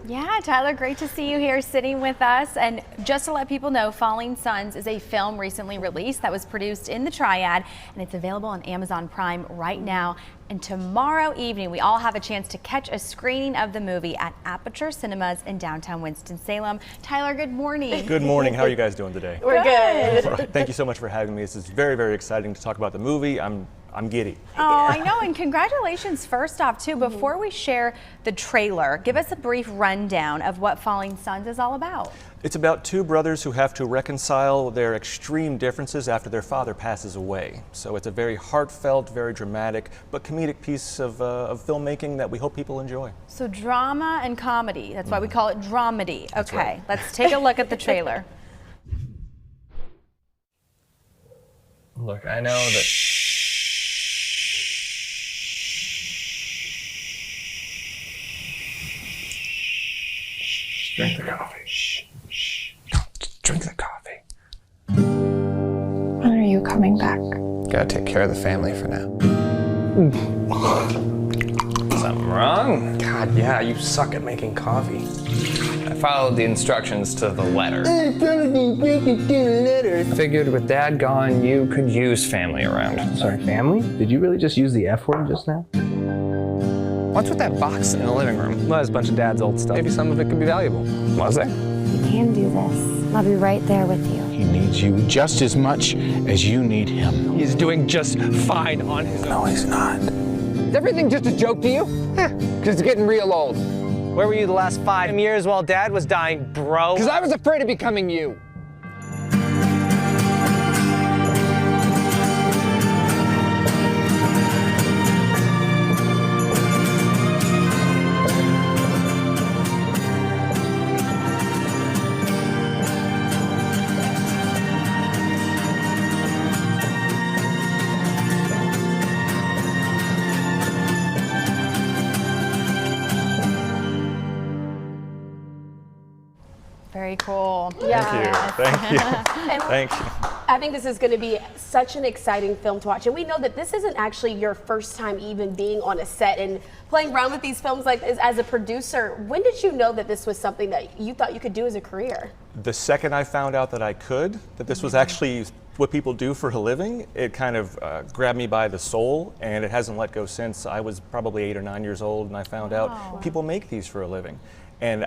Yeah, Tyler, great to see you here sitting with us. And just to let people know, Falling Sons is a film recently released that was produced in the Triad, and it's available on Amazon Prime right now. And tomorrow evening, we all have a chance to catch a screening of the movie at Aperture Cinemas in downtown Winston-Salem. Tyler, good morning. Good morning. How are you guys doing today? We're good. Right. Thank you so much for having me. This is very, very exciting to talk about the movie. I'm giddy. Oh, I know, and congratulations first off too. Before we share the trailer, give us a brief rundown of what Falling Sons is all about. It's about two brothers who have to reconcile their extreme differences after their father passes away. So it's a very heartfelt, very dramatic, but comedic piece of filmmaking that we hope people enjoy. So drama and comedy, that's why we call it dramedy. That's Okay, right. let's take a look at the trailer. Look, I know that. Drink the coffee. Shh. Don't drink the coffee. When are you coming back? Gotta take care of the family for now. Something wrong? God, yeah, you suck at making coffee. I followed the instructions to the letter. Figured with Dad gone, you could use family around. Sorry, family? Did you really just use the F word just now? What's with that box in the living room? Well, it's a bunch of Dad's old stuff. Maybe some of it could be valuable. Was there? You can do this. I'll be right there with you. He needs you just as much as you need him. He's doing just fine on his own. No, he's not. Is everything just a joke to you? Because it's getting real old. Where were you the last 5 years while Dad was dying, bro? Because I was afraid of becoming you. Very cool. Thank you. Thank you. I think this is going to be such an exciting film to watch. And we know that this isn't actually your first time even being on a set and playing around with these films like this as a producer. When did you know that this was something that you thought you could do as a career? The second I found out that I could, that this was actually what people do for a living, it kind of grabbed me by the soul, and it hasn't let go since. I was probably 8 or 9 years old, and I found out people make these for a living. And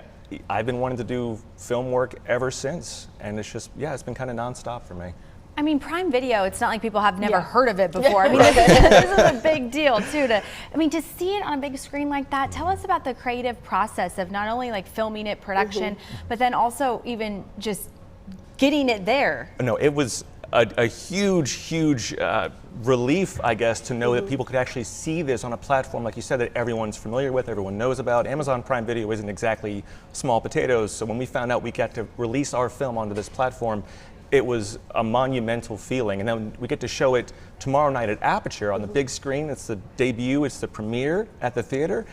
I've been wanting to do film work ever since, and it's just, yeah, it's been kind of nonstop for me. I mean, Prime Video, it's not like people have never heard of it before. I mean, this is a big deal too. To see it on a big screen like that, tell us about the creative process of not only like filming it, production, but then also even just getting it there. No, it was a huge relief, I guess, to know that people could actually see this on a platform, like you said, that everyone's familiar with, everyone knows about. Amazon Prime Video isn't exactly small potatoes, so when we found out we got to release our film onto this platform, it was a monumental feeling. And then we get to show it tomorrow night at Aperture on the big screen. It's the debut, it's the premiere at the theater.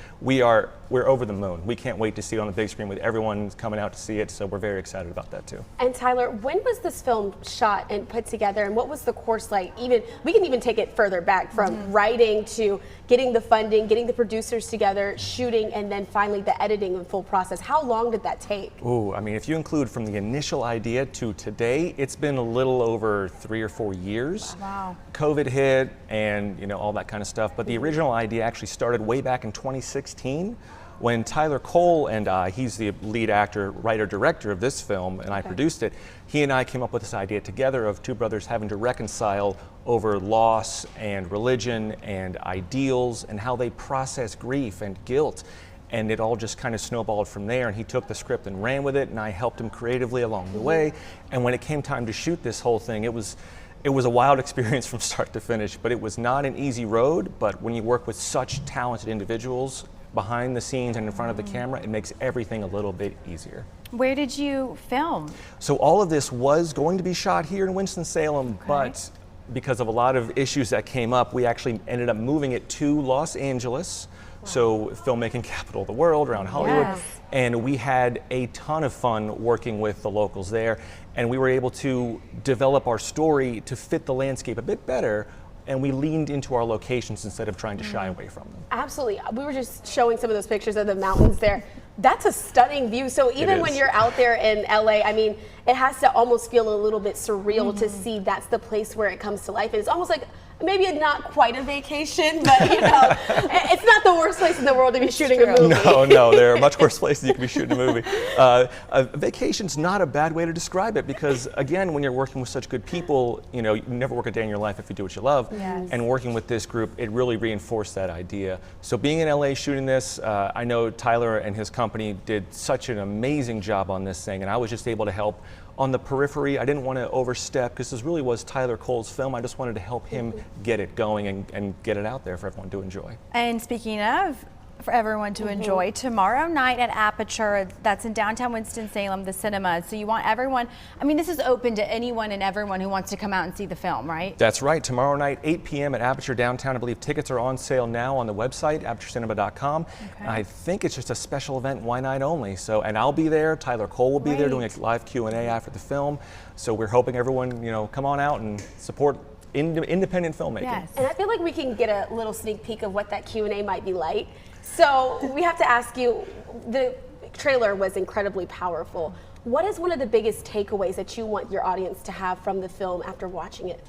We're over the moon. We can't wait to see it on the big screen with everyone coming out to see it, so we're very excited about that too. And Tyler, when was this film shot and put together, and what was the course like? We can even take it further back from writing to getting the funding, getting the producers together, shooting, and then finally the editing and full process. How long did that take? Ooh, I mean, if you include from the initial idea to today, it's been a little over 3 or 4 years. Wow. COVID hit and all that kind of stuff, but the original idea actually started way back in 2016 when Tyler Cole and I, he's the lead actor, writer, director of this film, and I produced it. He and I came up with this idea together of two brothers having to reconcile over loss and religion and ideals and how they process grief and guilt. And it all just kind of snowballed from there, and he took the script and ran with it, and I helped him creatively along the way. And when it came time to shoot this whole thing, it was a wild experience from start to finish, but it was not an easy road. But when you work with such talented individuals behind the scenes and in front of the camera, it makes everything a little bit easier. Where did you film? So all of this was going to be shot here in Winston-Salem, but because of a lot of issues that came up, we actually ended up moving it to Los Angeles. So filmmaking capital of the world, around Hollywood. Yes. And we had a ton of fun working with the locals there. And we were able to develop our story to fit the landscape a bit better and we leaned into our locations instead of trying to shy away from them. Absolutely. We were just showing some of those pictures of the mountains there. That's a stunning view. So even when is. you're out there in LA, I mean, it has to almost feel a little bit surreal to see that's the place where it comes to life. And it's almost like maybe not quite a vacation, but you know, it's not the worst place in the world to be shooting a movie. No, there are much worse places you can be shooting a movie. A vacation's not a bad way to describe it because, again, when you're working with such good people, you know, you never work a day in your life if you do what you love. Yes. And working with this group, it really reinforced that idea. So being in LA shooting this, I know Tyler and his company did such an amazing job on this thing, and I was just able to help on the periphery. I didn't want to overstep because this really was Tyler Cole's film. I just wanted to help him get it going and get it out there for everyone to enjoy. And speaking of for everyone to enjoy, tomorrow night at Aperture, that's in downtown Winston-Salem, the cinema. So you want everyone, I mean, this is open to anyone and everyone who wants to come out and see the film, right? That's right. Tomorrow night, 8 p.m. at Aperture downtown. I believe tickets are on sale now on the website, aperturecinema.com. Okay. I think it's just a special event, wine night only. So, and I'll be there. Tyler Cole will be there doing a live Q&A after the film. So we're hoping everyone, you know, come on out and support independent filmmaking. Yes. And I feel like we can get a little sneak peek of what that Q&A might be like. So we have to ask you, the trailer was incredibly powerful. What is one of the biggest takeaways that you want your audience to have from the film after watching it?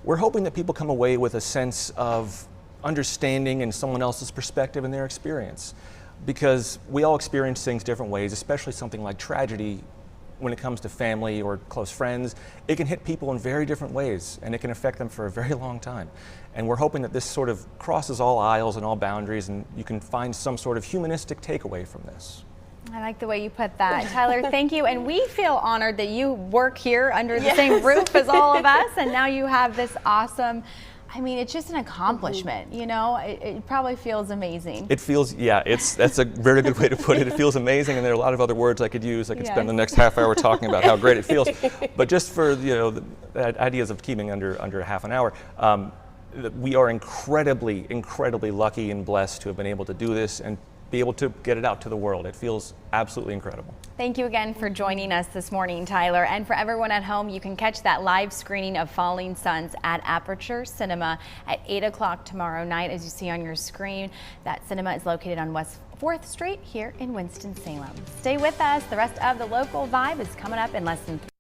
We're hoping that people come away with a sense of understanding and someone else's perspective and their experience. Because we all experience things different ways, especially something like tragedy. When it comes to family or close friends, it can hit people in very different ways and it can affect them for a very long time. And we're hoping that this sort of crosses all aisles and all boundaries and you can find some sort of humanistic takeaway from this. I like the way you put that. Tyler, thank you. And we feel honored that you work here under the same roof as all of us. And now you have this awesome, I mean, it's just an accomplishment, you know? It probably feels amazing. It feels, yeah, that's a very good way to put it. It feels amazing, and there are a lot of other words I could use. I could spend the next half hour talking about how great it feels. But just for, you know, the ideas of keeping under a half an hour, we are incredibly lucky and blessed to have been able to do this and be able to get it out to the world. It feels absolutely incredible. Thank you again for joining us this morning, Tyler. And for everyone at home, you can catch that live screening of Falling Suns at Aperture Cinema at 8 o'clock tomorrow night, as you see on your screen. That cinema is located on West 4th Street here in Winston-Salem. Stay with us. The rest of the local vibe is coming up in less than